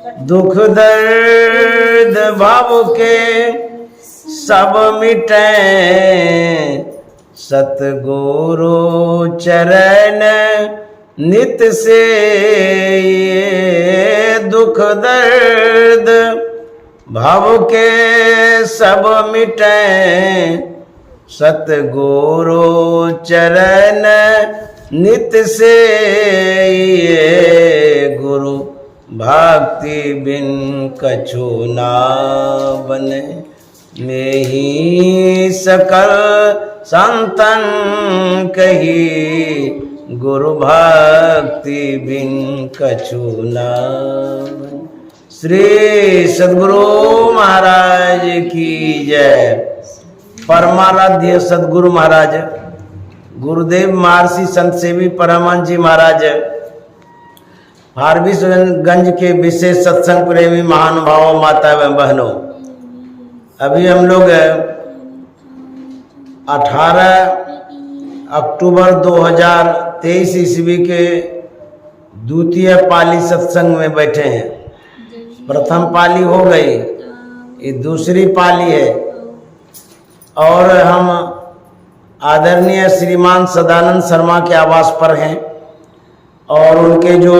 दुख दर्द भाव के सब मिटे, सतगुरु चरण नित से। दुख दर्द भाव के सब मिटे, सतगुरु चरण नित से। गुरु भक्ति बिन कछु ना बने, मैं ही सकल संतन कही। गुरु भक्ति बिन कछु ना बने। श्री सद्गुरु महाराज की जय। परमाराध्य सद्गुरु महाराज गुरुदेव महर्षि संत सेवी परमहंस जी महाराज, फारबिसगंज के विशेष सत्संग प्रेमी महानुभावों, माता एवं बहनों, अभी हम लोग 18 अक्टूबर 2023 ईस्वी के द्वितीय पाली सत्संग में बैठे हैं। प्रथम पाली हो गई, ये दूसरी पाली है और हम आदरणीय श्रीमान सदानंद शर्मा के आवास पर हैं और उनके जो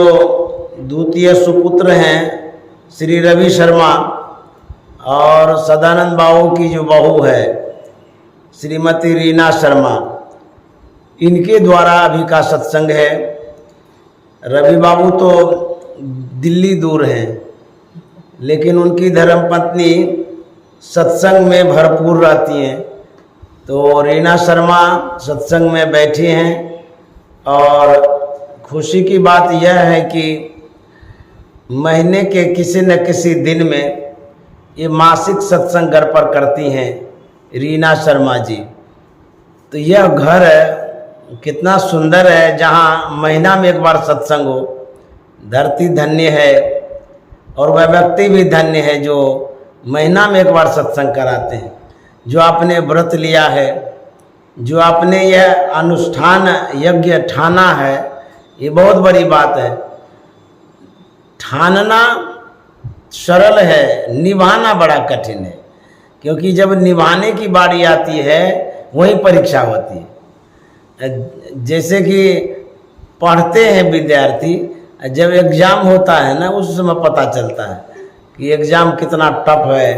द्वितीय सुपुत्र हैं श्री रवि शर्मा और सदानंद बाबू की जो बहू है श्रीमती रीना शर्मा, इनके द्वारा अभी का सत्संग है। रवि बाबू तो दिल्ली दूर हैं, लेकिन उनकी धर्मपत्नी सत्संग में भरपूर रहती हैं, तो रीना शर्मा सत्संग में बैठी हैं। और खुशी की बात यह है कि महीने के किसी न किसी दिन में ये मासिक सत्संग घर पर करती हैं रीना शर्मा जी। तो यह घर कितना सुंदर है, जहाँ महीना में एक बार सत्संग हो। धरती धन्य है और वह व्यक्ति भी धन्य है जो महीना में एक बार सत्संग कराते हैं। जो आपने व्रत लिया है, जो आपने यह अनुष्ठान यज्ञ ठाना है, ये बहुत बड़ी बात है। ठानना सरल है, निभाना बड़ा कठिन है, क्योंकि जब निभाने की बारी आती है वही परीक्षा होती है। जैसे कि पढ़ते हैं विद्यार्थी, जब एग्ज़ाम होता है ना, उस समय पता चलता है कि एग्ज़ाम कितना टफ है,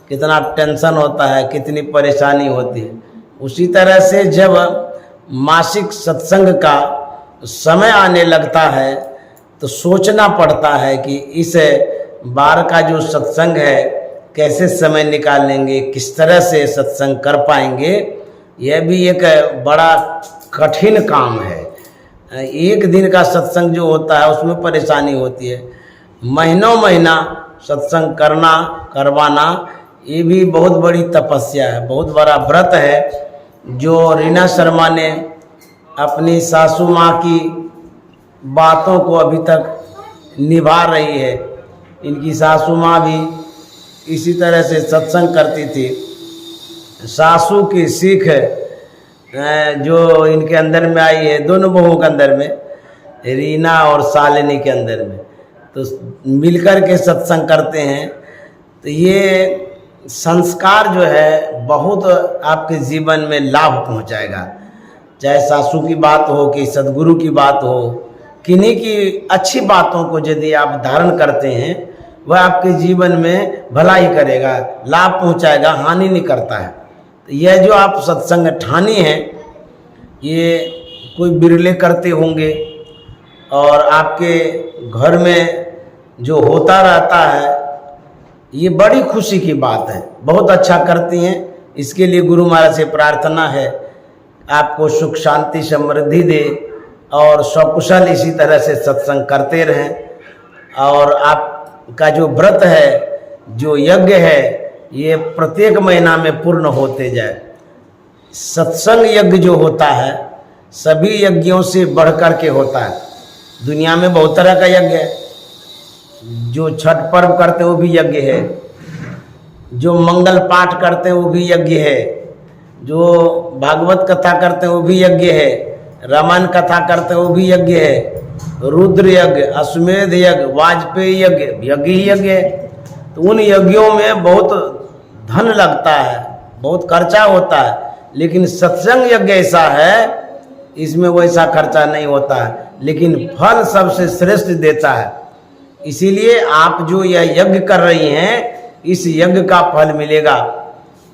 कितना टेंशन होता है, कितनी परेशानी होती है। उसी तरह से जब मासिक सत्संग का समय आने लगता है तो सोचना पड़ता है कि इस बार का जो सत्संग है कैसे समय निकालेंगे, किस तरह से सत्संग कर पाएंगे। यह भी एक बड़ा कठिन काम है। एक दिन का सत्संग जो होता है उसमें परेशानी होती है, महीनों महीना सत्संग करवाना ये भी बहुत बड़ी तपस्या है, बहुत बड़ा व्रत है जो रीना शर्मा ने अपनी सासू माँ की बातों को अभी तक निभा रही है। इनकी सासू माँ भी इसी तरह से सत्संग करती थी। सासू की सीख जो इनके अंदर में आई है, दोनों बहुओं के अंदर में, रीना और शालिनी के अंदर में, तो मिलकर के सत्संग करते हैं। तो ये संस्कार जो है बहुत आपके जीवन में लाभ पहुंचाएगा। चाहे सासू की बात हो कि सद्गुरु की बात हो, किन्हीं की अच्छी बातों को यदि आप धारण करते हैं वह आपके जीवन में भलाई करेगा, लाभ पहुंचाएगा, हानि नहीं करता है। तो यह जो आप सत्संग ठानी है ये कोई बिरले करते होंगे और आपके घर में जो होता रहता है, ये बड़ी खुशी की बात है। बहुत अच्छा करती हैं, इसके लिए गुरु महाराज से प्रार्थना है आपको सुख शांति समृद्धि दे और सकुशल इसी तरह से सत्संग करते रहें। और आपका जो व्रत है, जो यज्ञ है, ये प्रत्येक महीना में पूर्ण होते जाए। सत्संग यज्ञ जो होता है सभी यज्ञों से बढ़ कर के होता है। दुनिया में बहुत तरह का यज्ञ है, जो छठ पर्व करते हैं वो भी यज्ञ है, जो मंगल पाठ करते हैं वो भी यज्ञ है, जो भागवत कथा करते हैं वो भी यज्ञ है, रामायण कथा करते हैं वो भी यज्ञ है, रुद्र यज्ञ, अश्वमेध यज्ञ, वाजपेयी यज्ञ, यज्ञ ही यज्ञ है। तो उन यज्ञों में बहुत धन लगता है, बहुत खर्चा होता है, लेकिन सत्संग यज्ञ ऐसा है इसमें वैसा खर्चा नहीं होता है, लेकिन फल सबसे श्रेष्ठ देता है। इसीलिए आप जो यह यज्ञ कर रही हैं, इस यज्ञ का फल मिलेगा,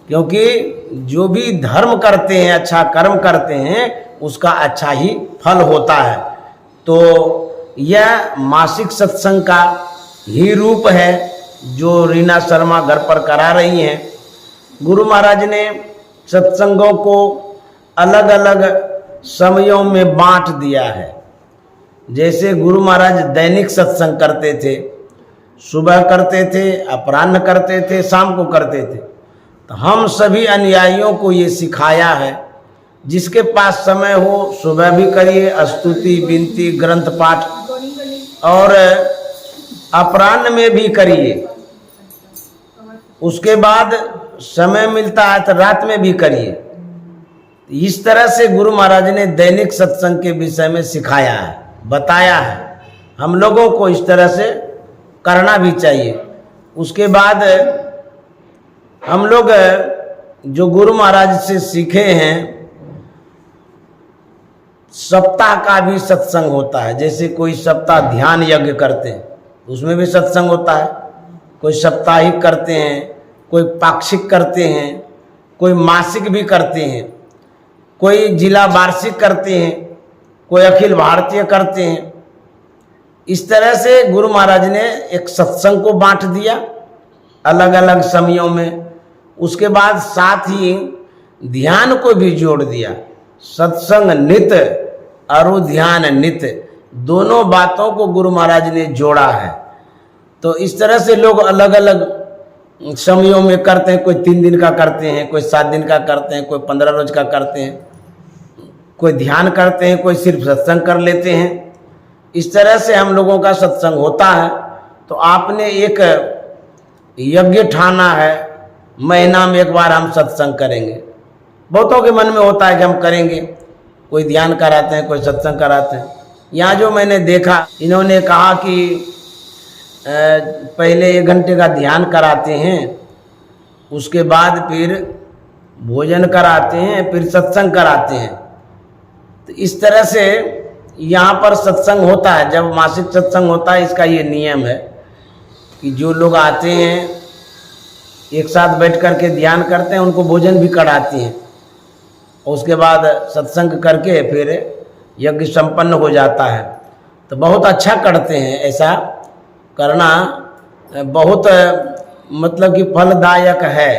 क्योंकि जो भी धर्म करते हैं, अच्छा कर्म करते हैं, उसका अच्छा ही फल होता है। तो यह मासिक सत्संग का ही रूप है जो रीना शर्मा घर पर करा रही हैं। गुरु महाराज ने सत्संगों को अलग अलग समयों में बांट दिया है। जैसे गुरु महाराज दैनिक सत्संग करते थे, सुबह करते थे, अपराह्न करते थे, शाम को करते थे। तो हम सभी अनुयायियों को ये सिखाया है, जिसके पास समय हो सुबह भी करिए, स्तुति, विनती, ग्रंथ पाठ, और अपराह्न में भी करिए। उसके बाद समय मिलता है तो रात में भी करिए। इस तरह से गुरु महाराज ने दैनिक सत्संग के विषय में सिखाया है, बताया है। हम लोगों को इस तरह से करना भी चाहिए। उसके बाद हम लोग जो गुरु महाराज से सीखे हैं, सप्ताह का भी सत्संग होता है। जैसे कोई सप्ताह ध्यान यज्ञ करते हैं, उसमें भी सत्संग होता है। कोई साप्ताहिक करते हैं, कोई पाक्षिक करते हैं, कोई मासिक भी करते हैं, कोई जिला वार्षिक करते हैं, कोई अखिल भारतीय करते हैं। इस तरह से गुरु महाराज ने एक सत्संग को बांट दिया अलग अलग समयों में। उसके बाद साथ ही ध्यान को भी जोड़ दिया। सत्संग नित्य और ध्यान नित्य, दोनों बातों को गुरु महाराज ने जोड़ा है। तो इस तरह से लोग अलग अलग समयों में करते हैं। कोई 3 दिन का करते हैं, कोई 7 दिन का करते हैं, कोई 15 रोज का करते हैं, कोई ध्यान करते हैं, कोई सिर्फ सत्संग कर लेते हैं। इस तरह से हम लोगों का सत्संग होता है। तो आपने एक यज्ञ ठाना है, महीना में एक बार हम सत्संग करेंगे। बहुतों के मन में होता है कि हम करेंगे, कोई ध्यान कराते हैं, कोई सत्संग कराते हैं। यहाँ जो मैंने देखा, इन्होंने कहा कि पहले 1 घंटे का ध्यान कराते हैं, उसके बाद फिर भोजन कराते हैं, फिर सत्संग कराते हैं। तो इस तरह से यहाँ पर सत्संग होता है। जब मासिक सत्संग होता है, इसका ये नियम है कि जो लोग आते हैं एक साथ बैठ कर के ध्यान करते हैं, उनको भोजन भी कराती हैं। उसके बाद सत्संग करके फिर यज्ञ संपन्न हो जाता है। तो बहुत अच्छा करते हैं। ऐसा करना बहुत मतलब कि फलदायक है।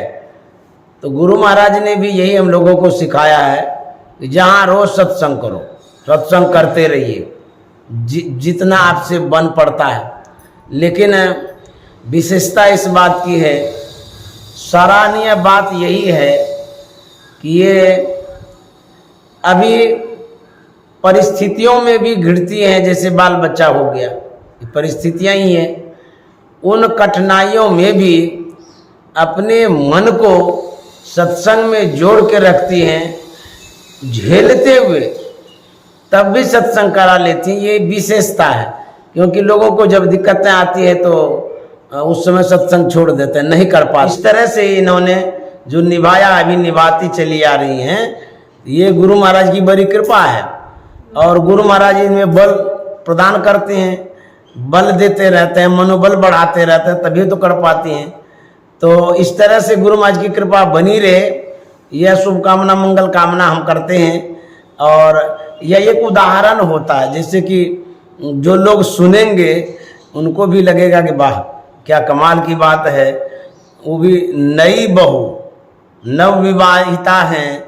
तो गुरु महाराज ने भी यही हम लोगों को सिखाया है कि जहाँ रोज सत्संग करो, सत्संग करते रहिए जितना आपसे बन पड़ता है। लेकिन विशेषता इस बात की है, सराहनीय बात यही है कि ये अभी परिस्थितियों में भी घिरती हैं। जैसे बाल बच्चा हो गया, परिस्थितियां ही हैं। उन कठिनाइयों में भी अपने मन को सत्संग में जोड़ के रखती हैं, झेलते हुए तब भी सत्संग करा लेती हैं। ये विशेषता है, क्योंकि लोगों को जब दिक्कतें आती है तो उस समय सत्संग छोड़ देते हैं, नहीं कर पाते। इस तरह से इन्होंने जो निभाया, अभी निभाती चली आ रही हैं, ये गुरु महाराज की बड़ी कृपा है। और गुरु महाराज इनमें बल प्रदान करते हैं, बल देते रहते हैं, मनोबल बढ़ाते रहते हैं, तभी तो कर पाती हैं। तो इस तरह से गुरु महाराज की कृपा बनी रहे, यह शुभकामना मंगल कामना हम करते हैं। और यह एक उदाहरण होता है, जैसे कि जो लोग सुनेंगे उनको भी लगेगा कि वाह क्या कमाल की बात है। वो भी नई बहू, नवविवाहिता हैं,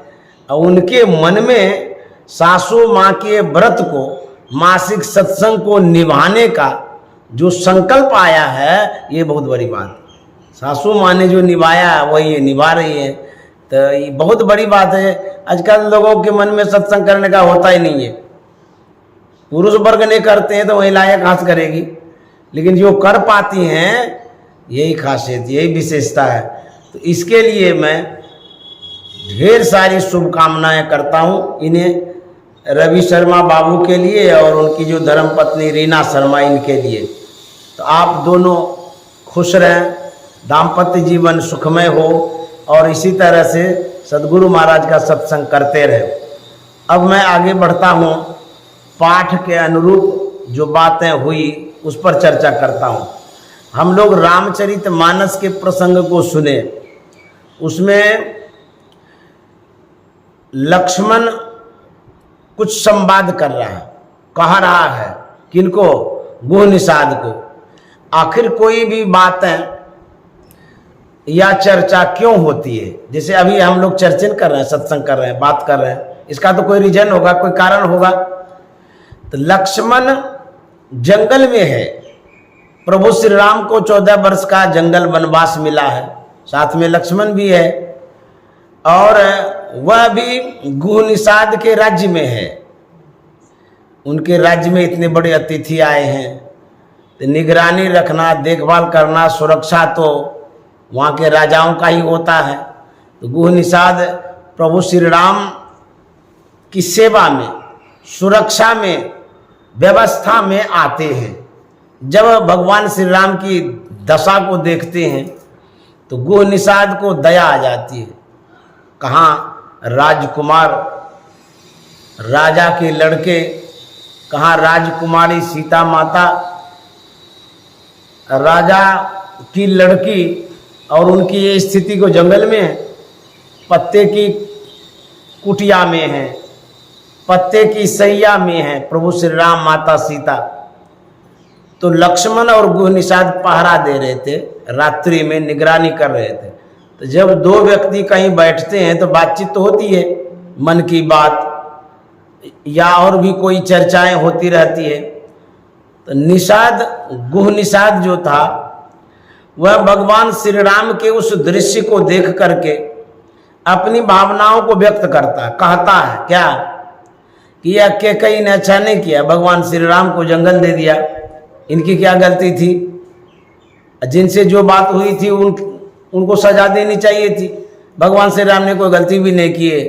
और उनके मन में सासू माँ के व्रत को, मासिक सत्संग को निभाने का जो संकल्प आया है, ये बहुत बड़ी बात। सासू माँ ने जो निभाया वही ये निभा रही है। तो ये बहुत बड़ी बात है। आजकल लोगों के मन में सत्संग करने का होता ही नहीं है। पुरुष वर्ग नहीं करते हैं तो महिलाएं खास करेगी, लेकिन जो कर पाती हैं, यही खासियत, यही विशेषता है। तो इसके लिए मैं ढेर सारी शुभकामनाएं करता हूँ इन्हें। रवि शर्मा बाबू के लिए और उनकी जो धर्मपत्नी रीना शर्मा इनके लिए। तो आप दोनों खुश रहें, दाम्पत्य जीवन सुखमय हो और इसी तरह से सद्गुरु महाराज का सत्संग करते रहे। अब मैं आगे बढ़ता हूँ, पाठ के अनुरूप जो बातें हुई उस पर चर्चा करता हूँ। हम लोग रामचरितमानस के प्रसंग को सुने, उसमें लक्ष्मण कुछ संवाद कर रहा है, कह रहा है किनको, गुह निषाद को। आखिर कोई भी बातें या चर्चा क्यों होती है, जैसे अभी हम लोग चर्चन कर रहे हैं, सत्संग कर रहे हैं, बात कर रहे हैं, इसका तो कोई रीजन होगा, कोई कारण होगा। तो लक्ष्मण जंगल में है, प्रभु श्री राम को 14 वर्ष का जंगल वनवास मिला है, साथ में लक्ष्मण भी है और वह भी गुह निषाद के राज्य में है। उनके राज्य में इतने बड़े अतिथि आए हैं, तो निगरानी रखना, देखभाल करना, सुरक्षा तो वहाँ के राजाओं का ही होता है। तो गुह निषाद प्रभु श्री राम की सेवा में, सुरक्षा में, व्यवस्था में आते हैं। जब भगवान श्री राम की दशा को देखते हैं तो गुह निषाद को दया आ जाती है। कहाँ राजकुमार, राजा के लड़के, कहाँ राजकुमारी सीता माता, राजा की लड़की, और उनकी ये स्थिति को जंगल में है, पत्ते की कुटिया में है, पत्ते की सैया में है प्रभु श्री राम, माता सीता। तो लक्ष्मण और गुह निषाद पहरा दे रहे थे, रात्रि में निगरानी कर रहे थे। तो जब दो व्यक्ति कहीं बैठते हैं तो बातचीत तो होती है, मन की बात या और भी कोई चर्चाएं होती रहती है। तो निषाद, गुह निषाद जो था वह भगवान श्री राम के उस दृश्य को देख करके अपनी भावनाओं को व्यक्त करता, कहता है क्या कि यह कैकेयी ने अच्छा नहीं किया, भगवान श्री राम को जंगल दे दिया, इनकी क्या गलती थी, जिनसे जो बात हुई थी उनको सजा देनी चाहिए थी। भगवान श्री राम ने कोई गलती भी नहीं की है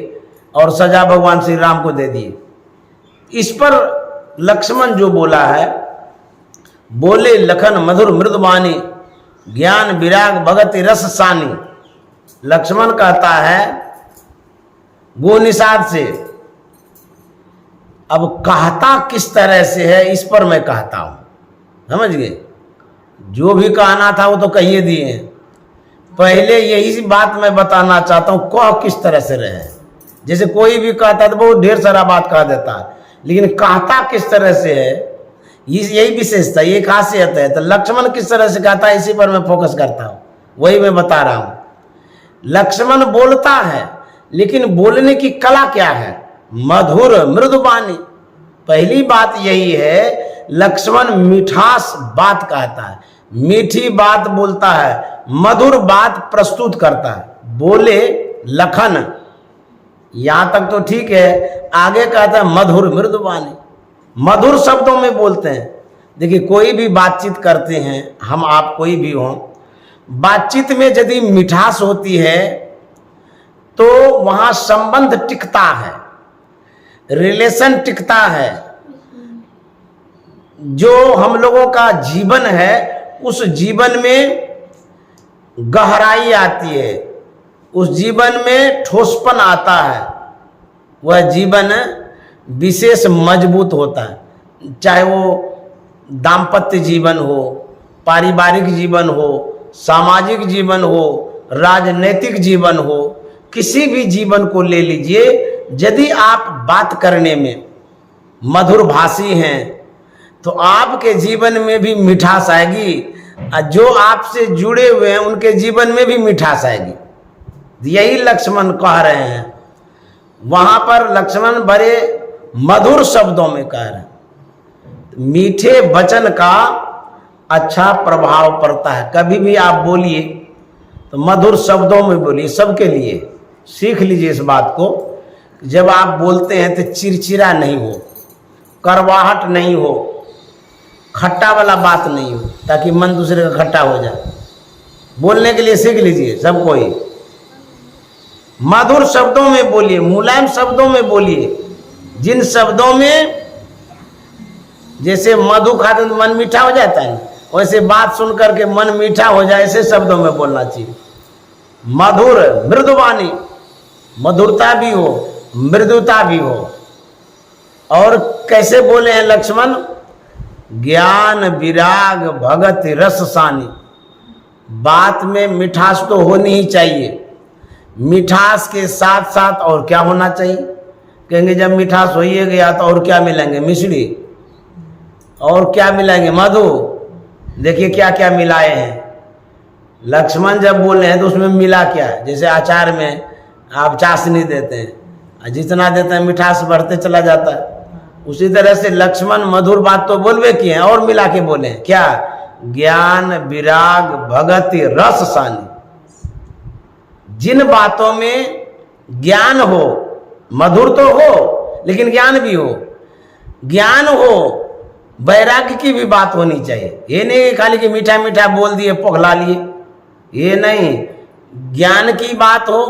और सजा भगवान श्री राम को दे दी। इस पर लक्ष्मण जो बोला है, बोले लखन मधुर मृदुबानी, ज्ञान विराग भगति रस सानी। लक्ष्मण कहता है गुह निषाद से, अब कहता किस तरह से है इस पर मैं कहता हूं, समझ गए। जो भी कहना था वो तो कहिए दिए हैं, पहले यही बात मैं बताना चाहता हूं, कह किस तरह से रहे। जैसे कोई भी कहता तो बहुत ढेर सारा बात कह देता है, लेकिन कहता किस तरह से है, यही विशेषता, ये खासियत है। तो लक्ष्मण किस तरह से कहता है इसी पर मैं फोकस करता हूं, वही मैं बता रहा हूं। लक्ष्मण बोलता है, लेकिन बोलने की कला क्या है, मधुर मृदुबानी। पहली बात यही है, लक्ष्मण मिठास बात कहता है, मीठी बात बोलता है, मधुर बात प्रस्तुत करता है। बोले लखन, यहां तक तो ठीक है, आगे कहता है मधुर मृदुबानी, मधुर शब्दों में बोलते हैं। देखिए कोई भी बातचीत करते हैं, हम आप कोई भी हो, बातचीत में यदि मिठास होती है तो वहां संबंध टिकता है, रिलेशन टिकता है। जो हम लोगों का जीवन है उस जीवन में गहराई आती है, उस जीवन में ठोसपन आता है, वह जीवन विशेष मजबूत होता है। चाहे वो दाम्पत्य जीवन हो, पारिवारिक जीवन हो, सामाजिक जीवन हो, राजनैतिक जीवन हो, किसी भी जीवन को ले लीजिए, यदि आप बात करने में मधुर भाषी हैं तो आपके जीवन में भी मिठास आएगी, जो आपसे जुड़े हुए हैं उनके जीवन में भी मिठास आएगी। यही लक्ष्मण कह रहे हैं। वहां पर लक्ष्मण बड़े मधुर शब्दों में कह रहे हैं। मीठे वचन का अच्छा प्रभाव पड़ता है। कभी भी आप बोलिए तो मधुर शब्दों में बोलिए, सबके लिए सीख लीजिए इस बात को। जब आप बोलते हैं तो चिड़चिड़ा नहीं हो, करवाहट नहीं हो, खट्टा वाला बात नहीं हो, ताकि मन दूसरे का खट्टा हो जाए। बोलने के लिए सीख लीजिए सब कोई, मधुर शब्दों में बोलिए, मुलायम शब्दों में बोलिए, जिन शब्दों में जैसे मधु खाते तो मन मीठा हो जाता है, वैसे बात सुन करके मन मीठा हो जाए ऐसे शब्दों में बोलना चाहिए। मधुर मृदुवाणी, मधुरता भी हो मृदुता भी हो। और कैसे बोले हैं लक्ष्मण, ज्ञान विराग भगत रस सानी। बात में मिठास तो होनी ही चाहिए, मिठास के साथ साथ और क्या होना चाहिए? कहेंगे जब मिठास हो ही गया तो और क्या मिलेंगे? मिश्री, और क्या मिलाएंगे? मधु। देखिए क्या क्या मिलाए हैं लक्ष्मण जब बोले हैं तो उसमें मिला क्या? जैसे अचार में आप चाशनी देते हैं, जितना देते हैं मिठास बढ़ते चला जाता है, उसी तरह से लक्ष्मण मधुर बात तो बोलवे किए हैं और मिला के बोले हैं क्या? ज्ञान विराग भगति रस सानी। जिन बातों में ज्ञान हो, मधुर तो हो लेकिन ज्ञान भी हो, ज्ञान हो, वैराग्य की भी बात होनी चाहिए। ये नहीं खाली कि मीठा मीठा बोल दिए पगला लिए, ये नहीं। ज्ञान की बात हो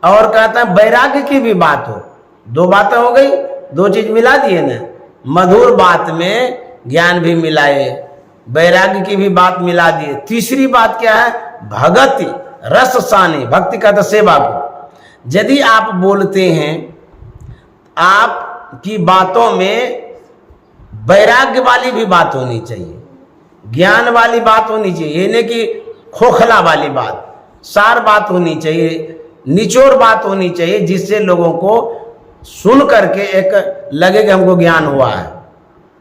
और कहता है वैराग्य की भी बात हो। दो बातें हो गई, दो चीज मिला दिए ना। मधुर बात में ज्ञान भी मिलाए, वैराग्य की भी बात मिला दिए। तीसरी बात क्या है? भगति रस सानी। भक्ति का तो सेवा को। यदि आप बोलते हैं, आपकी बातों में वैराग्य वाली भी बात होनी चाहिए, ज्ञान वाली बात होनी चाहिए। ये नहीं कि खोखला वाली बात, सार बात होनी चाहिए, निचोड़ बात होनी चाहिए, जिससे लोगों को सुन करके एक लगे कि हमको ज्ञान हुआ है,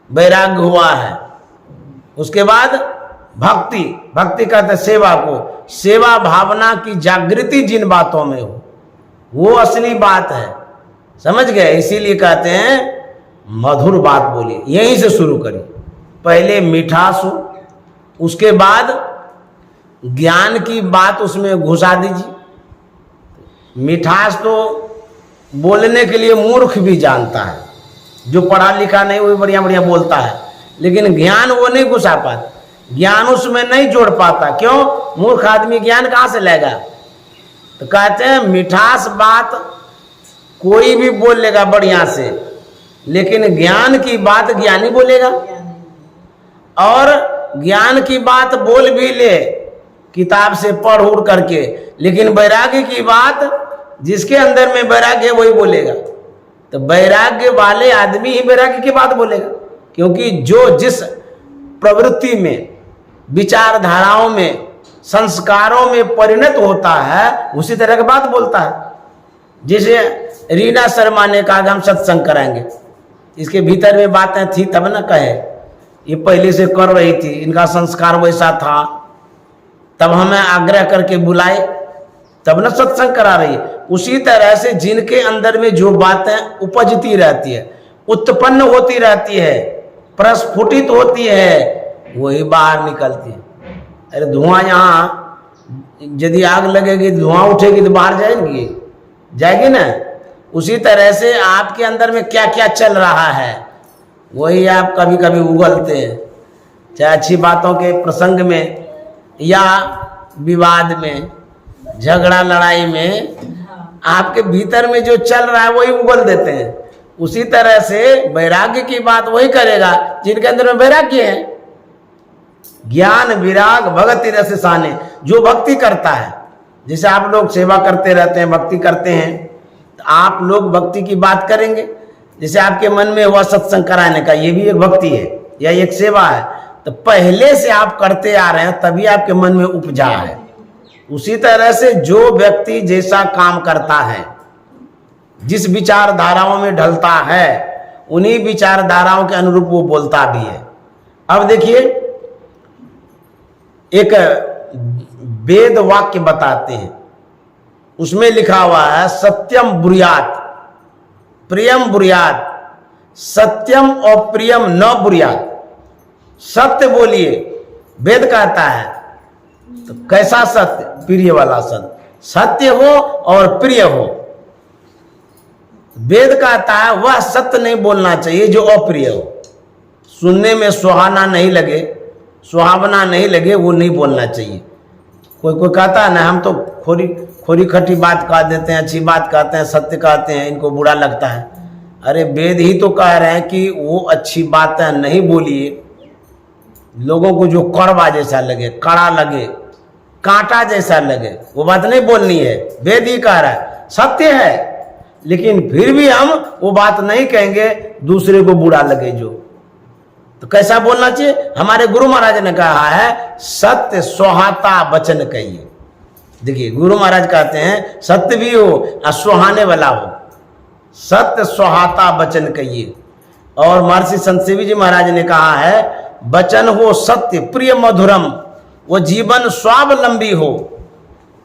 वैराग्य हुआ है। उसके बाद भक्ति, भक्ति कहते सेवा को। सेवा भावना की जागृति जिन बातों में हो वो असली बात है, समझ गए? इसीलिए कहते हैं मधुर बात बोलिए, यहीं से शुरू करिए। पहले मिठास हो, उसके बाद ज्ञान की बात उसमें घुसा दीजिए। मिठास तो बोलने के लिए मूर्ख भी जानता है, जो पढ़ा लिखा नहीं वो बढ़िया बढ़िया बोलता है, लेकिन ज्ञान वो नहीं घुसा पाता, ज्ञान उसमें नहीं जोड़ पाता। क्यों? मूर्ख आदमी ज्ञान कहाँ से लेगा? तो कहते हैं मिठास बात कोई भी बोल लेगा बढ़िया से, लेकिन ज्ञान की बात ज्ञानी बोलेगा। और ज्ञान की बात बोल भी ले किताब से पढ़ उड़ करके, लेकिन वैराग्य की बात जिसके अंदर में वैराग्य है वही बोलेगा। तो वैराग्य वाले आदमी ही वैराग्य की बात बोलेगा, क्योंकि जो जिस प्रवृत्ति में, विचारधाराओं में, संस्कारों में परिणत होता है उसी तरह की बात बोलता है। जैसे रीना शर्मा ने कहा कि हम सत्संग कराएंगे, इसके भीतर में बातें थी तब ना कहे, ये पहले से कर रही थी, इनका संस्कार वैसा था, तब हमें आग्रह करके बुलाए तब ना सत्संग करा रही है। उसी तरह से जिनके अंदर में जो बातें उपजती रहती है, उत्पन्न होती रहती है, प्रस्फुटित होती है, वही बाहर निकलती है। अरे धुआं, यहाँ यदि आग लगेगी धुआं उठेगी तो बाहर जाएगी, जाएगी ना। उसी तरह से आपके अंदर में क्या क्या चल रहा है वही आप कभी कभी उगलते हैं, चाहे अच्छी बातों के प्रसंग में या विवाद में, झगड़ा लड़ाई में, आपके भीतर में जो चल रहा है वही उगल देते हैं। उसी तरह से वैराग्य की बात वही करेगा जिनके अंदर में वैराग्य है। ज्ञान विराग भगति रस साने, जो भक्ति करता है। जैसे आप लोग सेवा करते रहते हैं, भक्ति करते हैं, तो आप लोग भक्ति की बात करेंगे। जैसे आपके मन में हुआ सत्संग कराने का, ये भी एक भक्ति है या एक सेवा है, तो पहले से आप करते आ रहे हैं तभी आपके मन में उपजा है। उसी तरह से जो व्यक्ति जैसा काम करता है, जिस विचारधाराओं में ढलता है, उन्हीं विचारधाराओं के अनुरूप वो बोलता भी है। अब देखिए एक वेद वाक्य बताते हैं, उसमें लिखा हुआ है सत्यम बुर्यात प्रियम बुर्यात, सत्यम और प्रियम न बुर्यात। सत्य बोलिए, वेद कहता है। तो कैसा सत्य? प्रिय वाला सत्य, सत्य हो और प्रिय हो। वेद कहता है वह सत्य नहीं बोलना चाहिए जो अप्रिय हो, सुनने में सुहाना नहीं लगे, सुहावना नहीं लगे, वो नहीं बोलना चाहिए। कोई कोई कहता है ना, हम तो खोरी खटी बात कह देते हैं, अच्छी बात कहते हैं, सत्य कहते हैं, इनको बुरा लगता है। अरे वेद ही तो कह रहे हैं कि वो अच्छी बातें नहीं बोलिए, लोगों को जो कड़वा जैसा लगे, कड़ा लगे, कांटा जैसा लगे, वो बात नहीं बोलनी है। वेद ही कह रहा है, सत्य है, लेकिन फिर भी हम वो बात नहीं कहेंगे दूसरे को बुरा लगे जो। तो कैसा बोलना चाहिए? हमारे गुरु महाराज ने कहा है सत्य सुहाता वचन कहिए। देखिए गुरु महाराज कहते हैं सत्य भी हो और सुहाने वाला हो, सत्य सुहाता वचन कहिए। और महर्षि संत सेवी जी महाराज ने कहा है वचन हो सत्य प्रिय मधुरम, वो जीवन स्वावलंबी हो।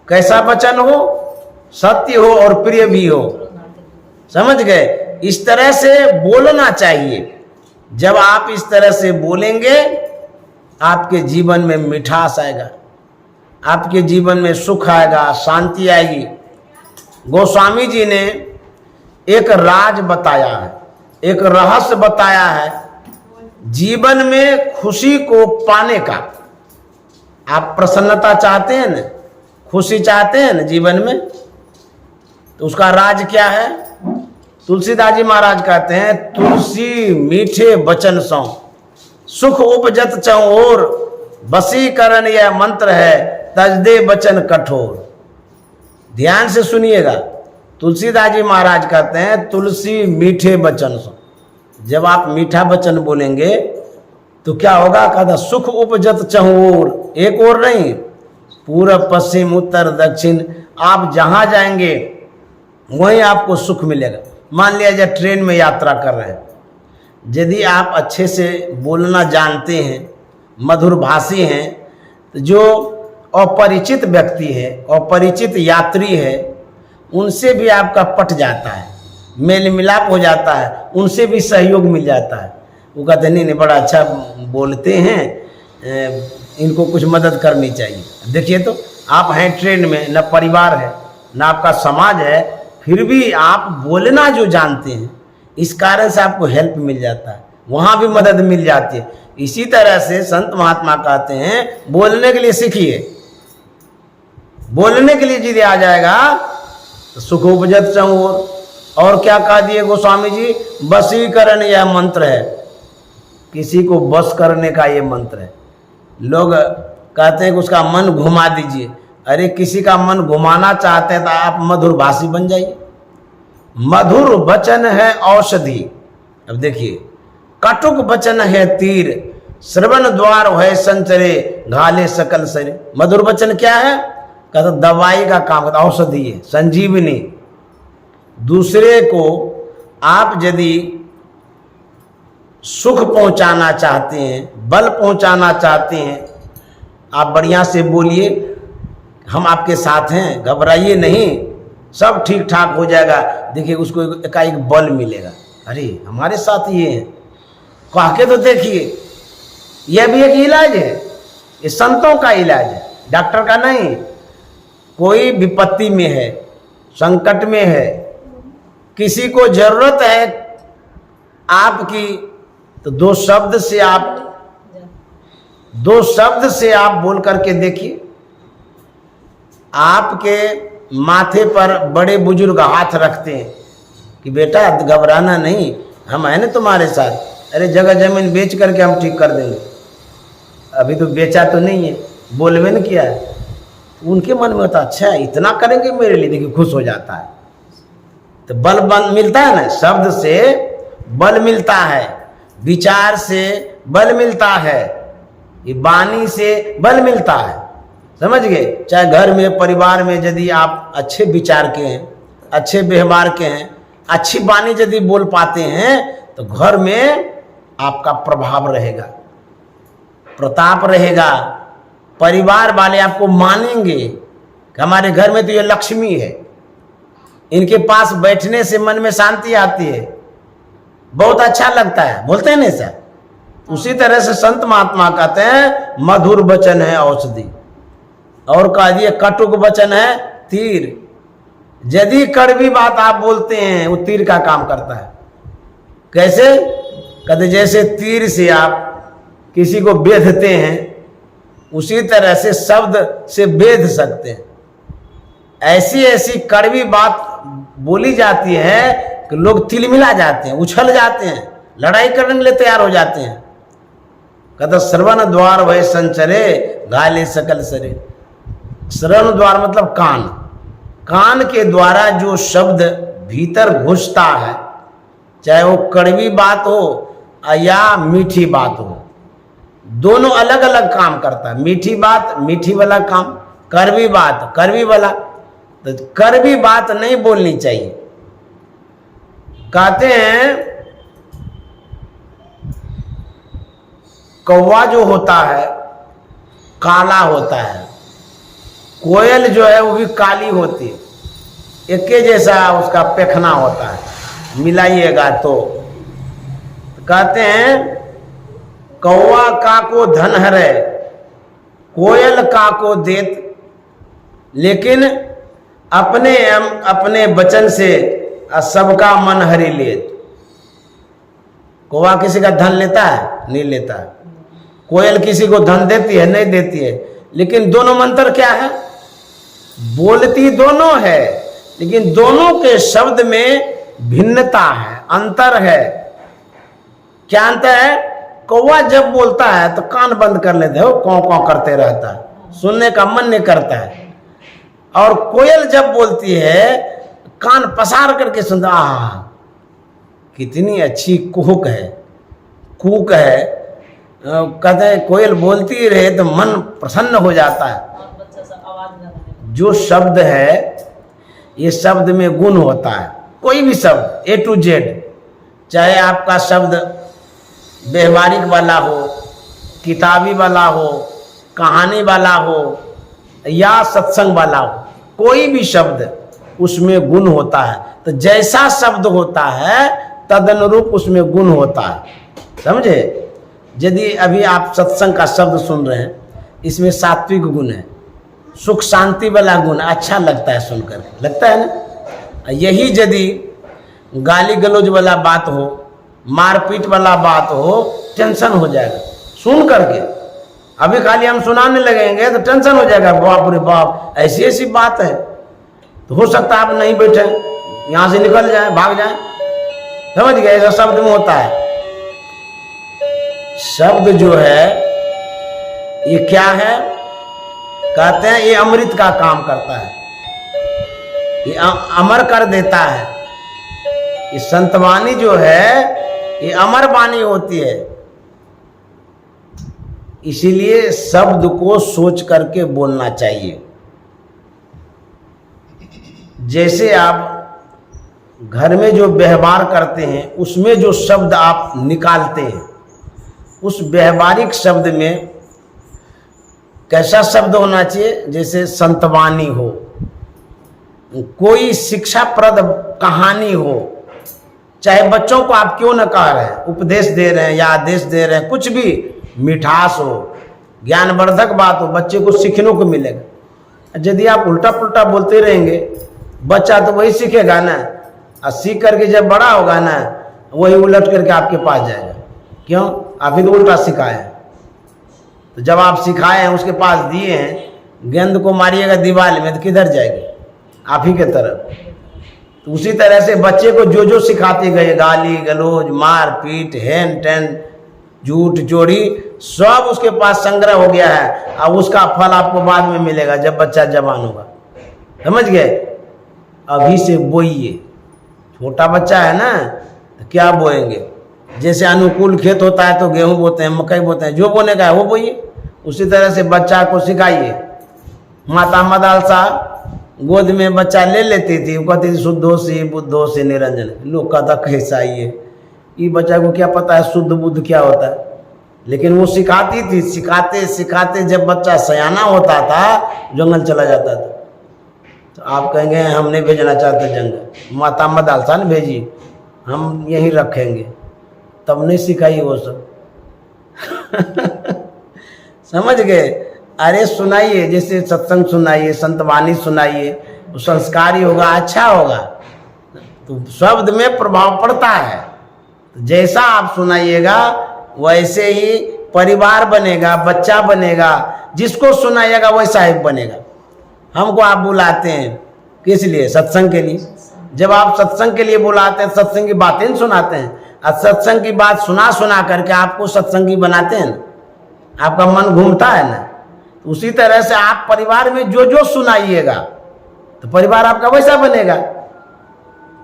कैसा वचन हो? सत्य हो और प्रिय भी हो। समझ गए? इस तरह से बोलना चाहिए। जब आप इस तरह से बोलेंगे आपके जीवन में मिठास आएगा, आपके जीवन में सुख आएगा, शांति आएगी। गोस्वामी जी ने एक राज बताया है, एक रहस्य बताया है जीवन में खुशी को पाने का। आप प्रसन्नता चाहते हैं ना, खुशी चाहते हैं ना जीवन में, तो उसका राज क्या है? तुलसीदास जी महाराज कहते हैं तुलसी मीठे वचन सौ सुख उपजत चौर, वशीकरण यह मंत्र है तजदे वचन कठोर। ध्यान से सुनिएगा, तुलसीदास जी महाराज कहते हैं तुलसी मीठे वचन सौ। जब आप मीठा वचन बोलेंगे तो क्या होगा? कहता सुख उपजत चहुर, एक और नहीं, पूरब पश्चिम उत्तर दक्षिण, आप जहां जाएंगे वहीं आपको सुख मिलेगा। मान लिया जाए ट्रेन में यात्रा कर रहे हैं, यदि आप अच्छे से बोलना जानते हैं, मधुर भाषी हैं, तो जो अपरिचित व्यक्ति है, अपरिचित यात्री है, उनसे भी आपका पट जाता है, मेल मिलाप हो जाता है, उनसे भी सहयोग मिल जाता है। वो कहते नहीं बड़ा अच्छा बोलते हैं, इनको कुछ मदद करनी चाहिए। देखिए तो आप हैं ट्रेन में, न परिवार है न आपका समाज है, फिर भी आप बोलना जो जानते हैं, इस कारण से आपको हेल्प मिल जाता है, वहाँ भी मदद मिल जाती है। इसी तरह से संत महात्मा कहते हैं बोलने के लिए सीखिए। बोलने के लिए यदि आ जाएगा तो सुख उपजत चहुर। और क्या कह दिए गोस्वामी जी? वशीकरण यह मंत्र है, किसी को बस करने का ये मंत्र है। लोग कहते हैं कि उसका मन घुमा दीजिए। अरे किसी का मन घुमाना चाहते हैं तो आप मधुर भाषी बन जाइए। मधुर वचन है औषधि। अब देखिए, कटुक वचन है तीर, श्रवण द्वार है संचरे, घाले सकल शरीर। मधुर वचन क्या है? कहते दवाई का काम करता, औषधि है, संजीवनी। दूसरे को आप यदि सुख पहुंचाना चाहते हैं, बल पहुंचाना चाहते हैं, आप बढ़िया से बोलिए हम आपके साथ हैं, घबराइए नहीं, सब ठीक ठाक हो जाएगा। देखिए उसको एकाएक बल मिलेगा, अरे हमारे साथ ये हैं, कह के तो देखिए। यह भी एक इलाज है, ये संतों का इलाज है, डॉक्टर का नहीं। कोई विपत्ति में है, संकट में है, किसी को जरूरत है आपकी, तो दो शब्द से आप बोल करके देखिए। आपके माथे पर बड़े बुजुर्ग हाथ रखते हैं कि बेटा घबराना नहीं, हम हैं ना तुम्हारे साथ। अरे जगह जमीन बेच करके हम ठीक कर देंगे। अभी तो बेचा तो नहीं है, बोलवे न किया है। उनके मन में होता अच्छा इतना करेंगे मेरे लिए, देखिए खुश हो जाता है। तो बल मिलता है ना, शब्द से बल मिलता है, विचार से बल मिलता है, ये वाणी से बल मिलता है। समझ गए? चाहे घर में परिवार में यदि आप अच्छे विचार के हैं, अच्छे व्यवहार के हैं, अच्छी वाणी यदि बोल पाते हैं तो घर में आपका प्रभाव रहेगा, प्रताप रहेगा। परिवार वाले आपको मानेंगे कि हमारे घर में तो ये लक्ष्मी है, इनके पास बैठने से मन में शांति आती है, बहुत अच्छा लगता है, बोलते हैं नहीं सर। उसी तरह से संत महात्मा कहते हैं मधुर वचन है औषधि। और कह दिए कटुक वचन है तीर। यदि कड़वी बात आप बोलते हैं वो तीर का काम करता है। कैसे? कहते जैसे तीर से आप किसी को बेधते हैं, उसी तरह से शब्द से बेध सकते हैं। ऐसी ऐसी कड़वी बात बोली जाती है कि लोग तिलमिला जाते हैं, उछल जाते हैं, लड़ाई करने के लिए तैयार हो जाते हैं। कहता श्रवण द्वार भय संचरे घाले सकल सरे। श्रवण द्वार मतलब कान, कान के द्वारा जो शब्द भीतर घुसता है, चाहे वो कड़वी बात हो या मीठी बात हो, दोनों अलग अलग काम करता है। मीठी बात मीठी वाला काम, कड़वी बात कड़वी वाला। तो कड़वी बात नहीं बोलनी चाहिए। कहते हैं कौवा जो होता है काला होता है, कोयल जो है वो भी काली होती है, एक जैसा उसका पेखना होता है, मिलाइएगा तो कहते हैं कौवा का को धन हरे कोयल का को देत, लेकिन अपने वचन से सबका मन हरि लेत। कौवा किसी का धन लेता है? नहीं लेता है। कोयल किसी को धन देती है? नहीं देती है। लेकिन दोनों में अंतर क्या है? बोलती दोनों है, लेकिन दोनों के शब्द में भिन्नता है, अंतर है। क्या अंतर है? कौवा जब बोलता है तो कान बंद कर लेते हो, कौं कौं करते रहता है, सुनने का मन नहीं करता है। और कोयल जब बोलती है कान पसार करके सुनता, आहा कितनी अच्छी कुहक है, कूक है। कहते हैं कोयल बोलती रहे तो मन प्रसन्न हो जाता है। जो शब्द है ये शब्द में गुण होता है। कोई भी शब्द A to Z, चाहे आपका शब्द व्यवहारिक वाला हो, किताबी वाला हो, कहानी वाला हो या सत्संग वाला हो, कोई भी शब्द उसमें गुण होता है। तो जैसा शब्द होता है तदनुरूप उसमें गुण होता है, समझे। यदि अभी आप सत्संग का शब्द सुन रहे हैं, इसमें सात्विक गुण है, सुख शांति वाला गुण, अच्छा लगता है सुनकर, लगता है ना। यही यदि गाली गलौज वाला बात हो, मारपीट वाला बात हो, टेंशन हो जाएगा सुन करके। अभी खाली हम सुनाने लगेंगे तो टेंशन हो जाएगा, बाप रे बाप ऐसी ऐसी बात है। तो हो सकता है आप नहीं बैठे, यहाँ से निकल जाए, भाग जाए, समझ गए। ऐसा शब्द में होता है। शब्द जो है ये क्या है? कहते हैं ये अमृत का काम करता है, ये अमर कर देता है। ये संतवाणी जो है ये अमर वाणी होती है। इसीलिए शब्द को सोच करके बोलना चाहिए। जैसे आप घर में जो व्यवहार करते हैं उसमें जो शब्द आप निकालते हैं, उस व्यवहारिक शब्द में कैसा शब्द होना चाहिए? जैसे संतवाणी हो, कोई शिक्षाप्रद कहानी हो, चाहे बच्चों को आप क्यों न कह रहे हैं, उपदेश दे रहे हैं या आदेश दे रहे हैं, कुछ भी मिठास हो, ज्ञानवर्धक बात हो, बच्चे को सीखने को मिलेगा। यदि आप उल्टा पुल्टा बोलते रहेंगे, बच्चा तो वही सीखेगा ना, और सीख करके जब बड़ा होगा ना वही उलट करके आपके पास जाएगा। क्यों? आप ही तो उल्टा सिखाए हैं। तो जब आप सिखाए हैं, उसके पास दिए हैं, गेंद को मारिएगा दीवार में तो किधर जाएगी? आप ही के तरफ। तो उसी तरह से बच्चे को जो जो सिखाते गए, गाली गलौज, मार पीट, हेन टेन, झूठ चोरी, सब उसके पास संग्रह हो गया है। अब उसका फल आपको बाद में मिलेगा जब बच्चा जवान होगा, समझ गए। अभी से बोइए। छोटा बच्चा है ना, तो क्या बोएंगे? जैसे अनुकूल खेत होता है तो गेहूं बोते हैं, मकई बोते हैं, जो बोने का है वो बोइए। उसी तरह से बच्चा को सिखाइए। माता मदालसा गोद में बच्चा ले लेती थी, वो कहती थी शुद्धो से बुद्धो से निरंजन। लोग कहता कैसा ये बच्चा को क्या पता है शुद्ध बुद्ध क्या होता है। लेकिन वो सिखाती थी। सिखाते सिखाते जब बच्चा सयाना होता था, जंगल चला जाता था। तो आप कहेंगे हम नहीं भेजना चाहते जंगल, माता मदालसा ने भेजी, हम यहीं रखेंगे। तब नहीं सिखाई वो सब। समझ गए। अरे सुनाइए, जैसे सत्संग सुनाइए, संतवाणी सुनाइए, वो संस्कारी होगा, अच्छा होगा। तो शब्द में प्रभाव पड़ता है। जैसा आप सुनाइएगा वैसे ही परिवार बनेगा, बच्चा बनेगा। जिसको सुनाइएगा वैसा ही बनेगा। हमको आप बुलाते हैं किस लिए? सत्संग के लिए। जब आप सत्संग के लिए बुलाते हैं, सत्संग की बातें सुनाते हैं, और सत्संग की बात सुना सुना करके आपको सत्संगी बनाते हैं ना, आपका मन घूमता है ना। तो उसी तरह से आप परिवार में जो जो सुनाइएगा तो परिवार आपका वैसा बनेगा,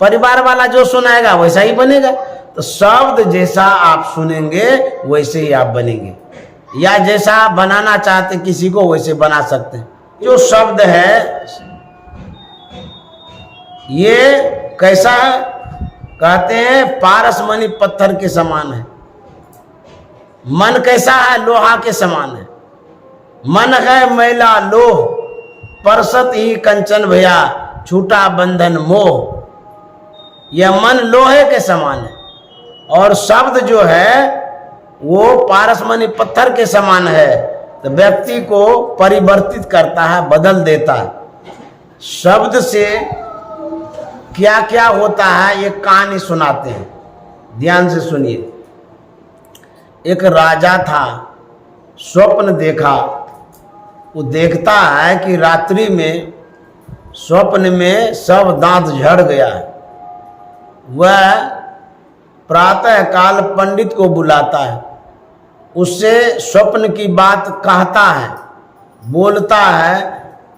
परिवार वाला जो सुनाएगा वैसा ही बनेगा। तो शब्द जैसा आप सुनेंगे वैसे ही आप बनेंगे, या जैसा आप बनाना चाहते किसी को वैसे बना सकते हैं। जो शब्द है ये कैसा है, कहते हैं पारसमणि पत्थर के समान है। मन कैसा है, लोहा के समान है। मन है मैला लोह, परसत ही कंचन भया, छूटा बंधन मोह। यह मन लोहे के समान है, और शब्द जो है वो पारसमणि पत्थर के समान है। तो व्यक्ति को परिवर्तित करता है, बदल देता है। शब्द से क्या क्या होता है ये कहानी सुनाते हैं, ध्यान से सुनिए। एक राजा था, स्वप्न देखा। वो देखता है कि रात्रि में स्वप्न में सब दांत झड़ गया है। वह प्रातः काल पंडित को बुलाता है, उससे स्वप्न की बात कहता है, बोलता है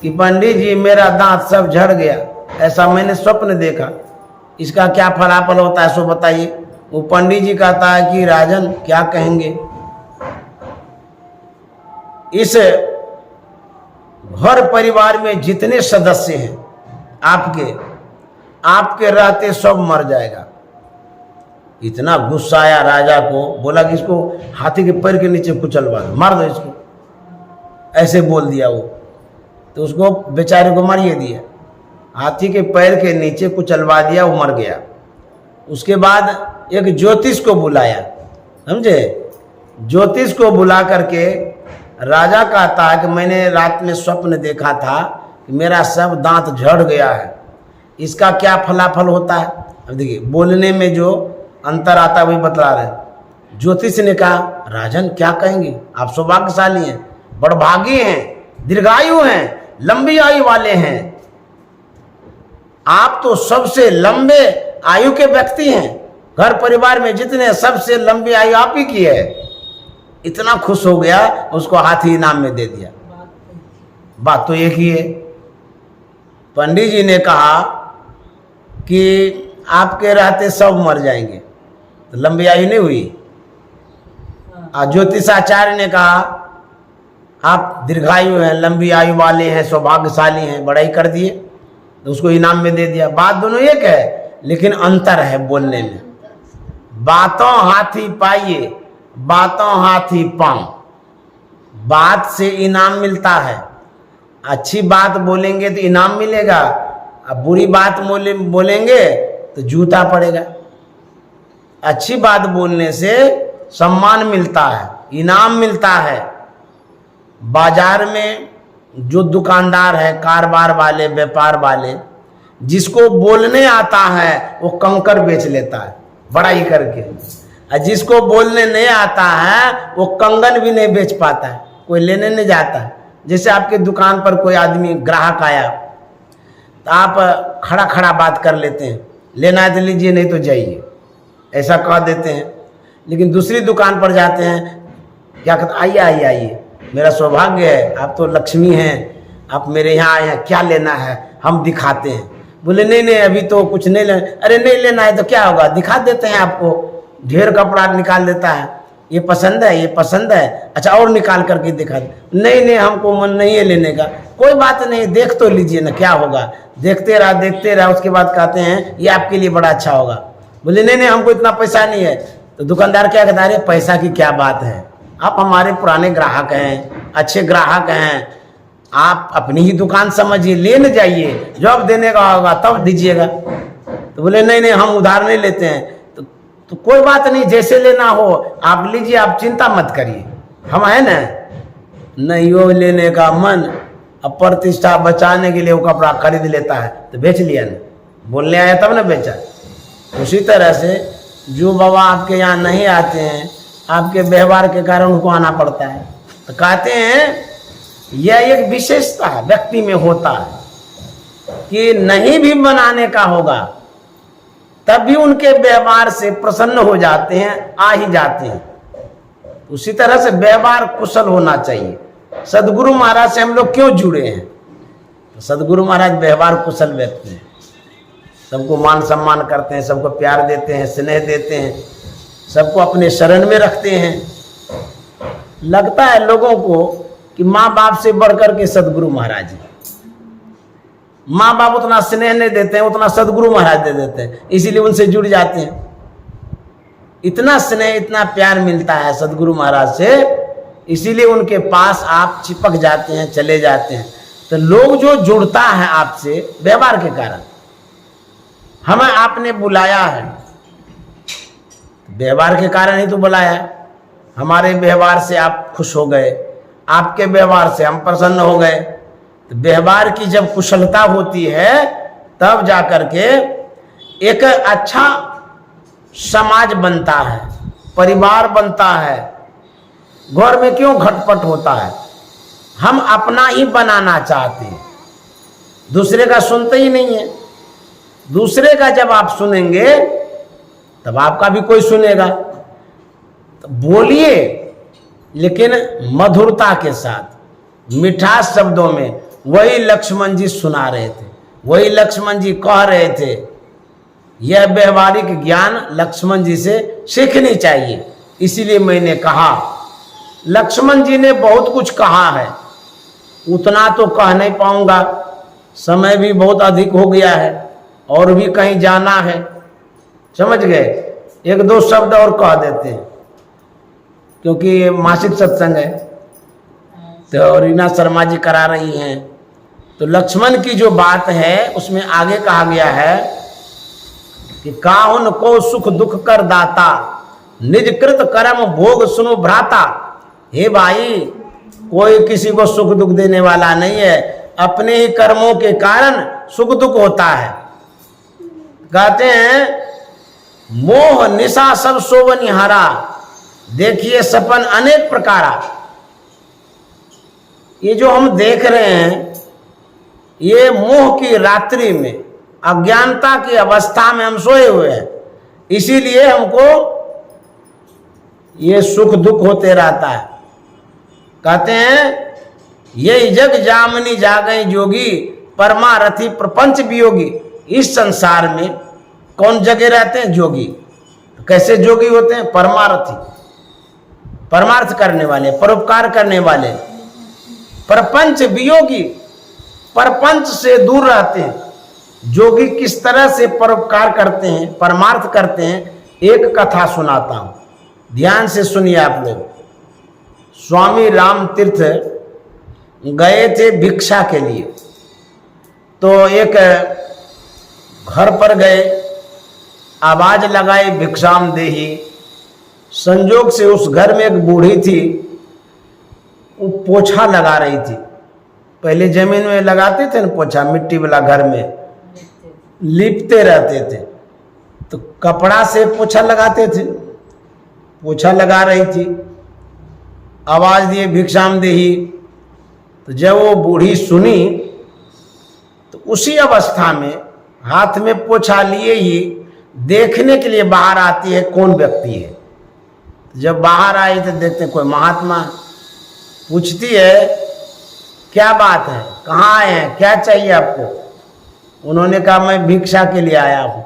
कि पंडित जी मेरा दांत सब झड़ गया, ऐसा मैंने स्वप्न देखा, इसका क्या फलाफल होता है सो बताइए। वो पंडित जी कहता है कि राजन क्या कहेंगे, इस घर परिवार में जितने सदस्य हैं आपके रहते सब मर जाएगा। इतना गुस्सा आया राजा को, बोला कि इसको हाथी के पैर के नीचे कुचलवा दो, मार दो इसको, ऐसे बोल दिया वो। तो उसको बेचारे को मारिए दिया, हाथी के पैर के नीचे कुचलवा दिया, वो मर गया। उसके बाद एक ज्योतिष को बुलाया, समझे। ज्योतिष को बुला करके राजा कहता है कि मैंने रात में स्वप्न देखा था कि मेरा सब दांत झड़ गया है, इसका क्या फलाफल होता है। अब देखिए बोलने में जो अंतर आता है वही बतला रहे। ज्योतिष ने कहा राजन क्या कहेंगे, आप सौभाग्यशाली हैं, बड़भागी हैं, दीर्घायु हैं, लंबी आयु वाले हैं, आप तो सबसे लंबे आयु के व्यक्ति हैं, घर परिवार में जितने सबसे लंबी आयु आप ही की है। इतना खुश हो गया, उसको हाथी इनाम में दे दिया। बात तो एक ही है। पंडित जी ने कहा कि आपके रहते सब मर जाएंगे, तो लंबी आयु नहीं हुई। ज्योतिषाचार्य ने कहा आप दीर्घायु हैं, लंबी आयु वाले हैं, सौभाग्यशाली हैं, बड़ाई कर दिए, तो उसको इनाम में दे दिया। बात दोनों एक है, लेकिन अंतर है बोलने में। बातों हाथी पाइए, बातों हाथी पांव। बात से इनाम मिलता है, अच्छी बात बोलेंगे तो इनाम मिलेगा, अब बुरी बात बोलेंगे तो जूता पड़ेगा। अच्छी बात बोलने से सम्मान मिलता है, इनाम मिलता है। बाजार में जो दुकानदार है, कारोबार वाले, व्यापार वाले, जिसको बोलने आता है वो कंकर बेच लेता है बड़ाई करके, और जिसको बोलने नहीं आता है वो कंगन भी नहीं बेच पाता है, कोई लेने नहीं जाता है। जैसे आपके दुकान पर कोई आदमी ग्राहक आया तो आप खड़ा खड़ा बात कर लेते हैं, लेना है तो लीजिए नहीं तो जाइए, ऐसा कह देते हैं। लेकिन दूसरी दुकान पर जाते हैं, क्या कहते, आइए आइए आइए, मेरा सौभाग्य है, आप तो लक्ष्मी हैं, आप मेरे यहाँ आए हैं, क्या लेना है, हम दिखाते हैं। बोले नहीं नहीं अभी तो कुछ नहीं लेना। अरे नहीं लेना है तो क्या होगा, दिखा देते हैं आपको। ढेर कपड़ा निकाल देता है, ये पसंद है, ये पसंद है, अच्छा और निकाल करके दिखा दे। नहीं नहीं हमको मन नहीं है लेने का। कोई बात नहीं, देख तो लीजिए ना, क्या होगा। देखते रहा, उसके बाद कहते हैं ये आपके लिए बड़ा अच्छा होगा। बोले नहीं नहीं हमको इतना पैसा नहीं है। तो दुकानदार क्या कहता है, पैसा की क्या बात है, आप हमारे पुराने ग्राहक हैं, अच्छे ग्राहक हैं, आप अपनी ही दुकान समझिए, लेने जाइए, जब देने का होगा तब दीजिएगा। तो बोले नहीं नहीं हम उधार नहीं लेते हैं। तो कोई बात नहीं, जैसे लेना हो आप लीजिए, आप चिंता मत करिए, हम है ना। नहीं हो लेने का मन, अब प्रतिष्ठा बचाने के लिए वो कपड़ा खरीद लेता है, तो बेच लिया ना, बोलने आया तब ना बेचा। उसी तरह से जो बाबा आपके यहाँ नहीं आते हैं, आपके व्यवहार के कारण उनको आना पड़ता है। तो कहते हैं यह एक विशेषता व्यक्ति में होता है कि नहीं भी बनाने का होगा तब भी उनके व्यवहार से प्रसन्न हो जाते हैं, आ ही जाते हैं। उसी तरह से व्यवहार कुशल होना चाहिए। सदगुरु महाराज से हम लोग क्यों जुड़े हैं? तो सदगुरु महाराज व्यवहार कुशल व्यक्ति हैं, सबको मान सम्मान करते हैं, सबको प्यार देते हैं, स्नेह देते हैं, सबको अपने शरण में रखते हैं। लगता है लोगों को कि माँ बाप से बढ़कर के सदगुरु महाराज हैं। माँ बाप उतना स्नेह नहीं देते हैं, उतना सदगुरु महाराज दे देते हैं, इसीलिए उनसे जुड़ जाते हैं। इतना स्नेह, इतना प्यार मिलता है सदगुरु महाराज से, इसीलिए उनके पास आप चिपक जाते हैं, चले जाते हैं। तो लोग जो जुड़ता है आपसे व्यवहार के कारण, हमें आपने बुलाया है, व्यवहार के कारण ही तो बुलाया है। हमारे व्यवहार से आप खुश हो गए, आपके व्यवहार से हम प्रसन्न हो गए। तो व्यवहार की जब कुशलता होती है तब जाकर के एक अच्छा समाज बनता है, परिवार बनता है। घर में क्यों खटपट होता है? हम अपना ही बनाना चाहते हैं, दूसरे का सुनते ही नहीं है। दूसरे का जब आप सुनेंगे तब आपका भी कोई सुनेगा। तो बोलिए, लेकिन मधुरता के साथ, मिठास शब्दों में। वही लक्ष्मण जी सुना रहे थे, वही लक्ष्मण जी कह रहे थे। यह व्यवहारिक ज्ञान लक्ष्मण जी से सीखनी चाहिए। इसीलिए मैंने कहा, लक्ष्मण जी ने बहुत कुछ कहा है, उतना तो कह नहीं पाऊंगा, समय भी बहुत अधिक हो गया है और भी कहीं जाना है। समझ गए? एक दो शब्द और कह देते हैं, क्योंकि मासिक सत्संग है तो रीना शर्मा जी करा रही हैं। तो लक्ष्मण की जो बात है उसमें आगे कहा गया है कि काहुन को सुख दुख कर दाता, निज कृत कर्म भोग सुनो भ्राता। हे भाई, कोई किसी को सुख दुख देने वाला नहीं है, अपने ही कर्मों के कारण सुख दुख होता है। कहते हैं मोह निशा सब सोवनिहारा, देखिए सपन अनेक प्रकारा। ये जो हम देख रहे हैं, ये मोह की रात्रि में, अज्ञानता की अवस्था में हम सोए हुए हैं, इसीलिए हमको ये सुख दुख होते रहता है। कहते हैं ये जग जामनी जागई जोगी, परमारथी प्रपंच वियोगी। इस संसार में कौन जगह रहते हैं? जोगी। तो कैसे जोगी होते हैं? परमारथी, परमार्थ करने वाले, परोपकार करने वाले। प्रपंच वियोगी, परपंच से दूर रहते हैं। जोगी किस तरह से परोपकार करते हैं, परमार्थ करते हैं, एक कथा सुनाता हूं, ध्यान से सुनिए आप लोग। स्वामी राम तीर्थ गए थे भिक्षा के लिए, तो एक घर पर गए, आवाज लगाई भिक्षाम देही। संजोग से उस घर में एक बूढ़ी थी, वो पोछा लगा रही थी। पहले जमीन में लगाते थे ना पोछा, मिट्टी वाला, घर में लिपते रहते थे, तो कपड़ा से पोछा लगाते थे। पोछा लगा रही थी, आवाज दिए भिक्षाम देही। तो जब वो बूढ़ी सुनी तो उसी अवस्था में हाथ में पोछा लिए ही देखने के लिए बाहर आती है कौन व्यक्ति है। जब बाहर आई तो देखते कोई महात्मा। पूछती है क्या बात है, कहाँ आए हैं, क्या चाहिए आपको? उन्होंने कहा मैं भिक्षा के लिए आया हूँ।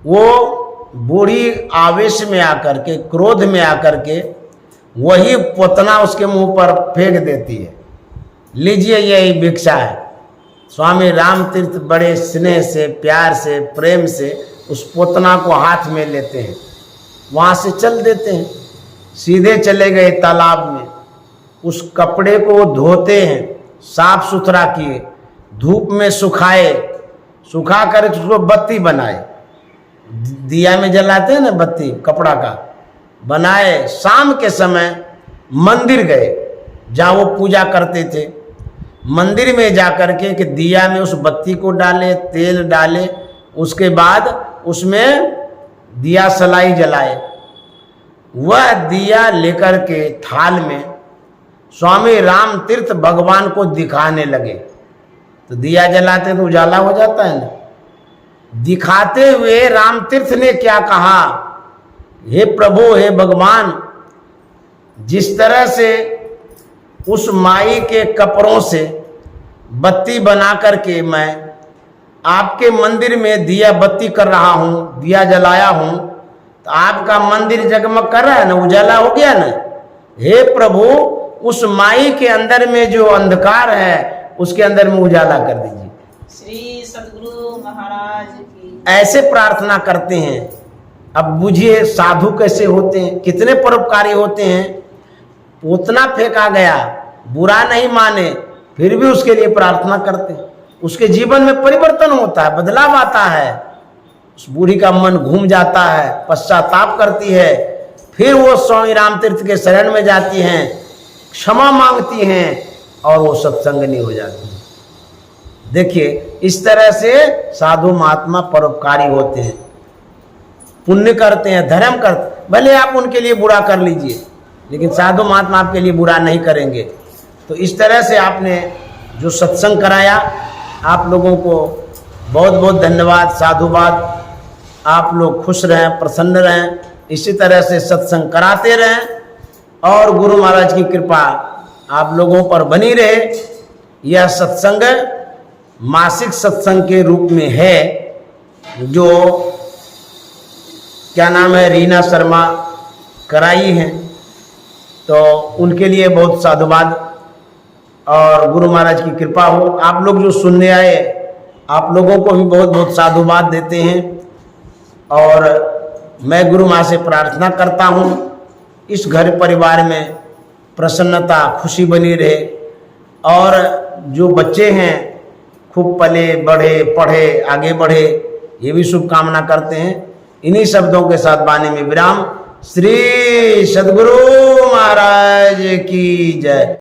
वो बूढ़ी आवेश में आकर के, क्रोध में आकर के वही पोतना उसके मुंह पर फेंक देती है, लीजिए यही भिक्षा है। स्वामी राम तीर्थ बड़े स्नेह से, प्यार से, प्रेम से उस पोतना को हाथ में लेते हैं, वहाँ से चल देते हैं, सीधे चले गए तालाब में। उस कपड़े को धोते हैं, साफ सुथरा किए, धूप में सुखाए, सुखा कर उसको बत्ती बनाए, दिया में जलाते हैं ना बत्ती, कपड़ा का बनाए। शाम के समय मंदिर गए जहाँ वो पूजा करते थे। मंदिर में जाकर के कि दिया में उस बत्ती को डाले, तेल डाले, उसके बाद उसमें दिया सलाई जलाए। वह दिया लेकर के थाल में स्वामी राम तीर्थ भगवान को दिखाने लगे। तो दिया जलाते तो उजाला हो जाता है ना, दिखाते हुए रामतीर्थ ने क्या कहा, हे प्रभु, हे भगवान, जिस तरह से उस माई के कपड़ों से बत्ती बना करके मैं आपके मंदिर में दिया बत्ती कर रहा हूँ, दिया जलाया हूँ, तो आपका मंदिर जगमग कर रहा है ना, उजाला हो गया ना। हे प्रभु, उस माई के अंदर में जो अंधकार है उसके अंदर में उजाला कर दीजिए। श्री सद्गुरु महाराज की। ऐसे प्रार्थना करते हैं। अब बुझिए साधु कैसे होते हैं, कितने परोपकारी होते हैं। उतना फेंका गया, बुरा नहीं माने, फिर भी उसके लिए प्रार्थना करते हैं। उसके जीवन में परिवर्तन होता है, बदलाव आता है। उस बूढ़ी का मन घूम जाता है, पश्चाताप करती है, फिर वो स्वामी रामतीर्थ के शरण में जाती हैं, क्षमा मांगती हैं और वो सत्संगनी हो जाती है। देखिए, इस तरह से साधु महात्मा परोपकारी होते हैं, पुण्य करते हैं, धर्म करते। भले आप उनके लिए बुरा कर लीजिए, लेकिन साधु महात्मा आपके लिए बुरा नहीं करेंगे। तो इस तरह से आपने जो सत्संग कराया, आप लोगों को बहुत बहुत धन्यवाद, साधुवाद। आप लोग खुश रहें, प्रसन्न रहें, इसी तरह से सत्संग कराते रहें और गुरु महाराज की कृपा आप लोगों पर बनी रहे। यह सत्संग मासिक सत्संग के रूप में है, जो क्या नाम है, रीना शर्मा कराई हैं, तो उनके लिए बहुत साधुवाद और गुरु महाराज की कृपा हो। आप लोग जो सुनने आए, आप लोगों को भी बहुत बहुत साधुवाद देते हैं और मैं गुरु माँ से प्रार्थना करता हूँ इस घर परिवार में प्रसन्नता, खुशी बनी रहे और जो बच्चे हैं खूब पले बढ़े, पढ़े, आगे बढ़े, ये भी शुभकामना करते हैं। इन्हीं शब्दों के साथ वाणी में विराम। श्री सद्गुरु महाराज की जय।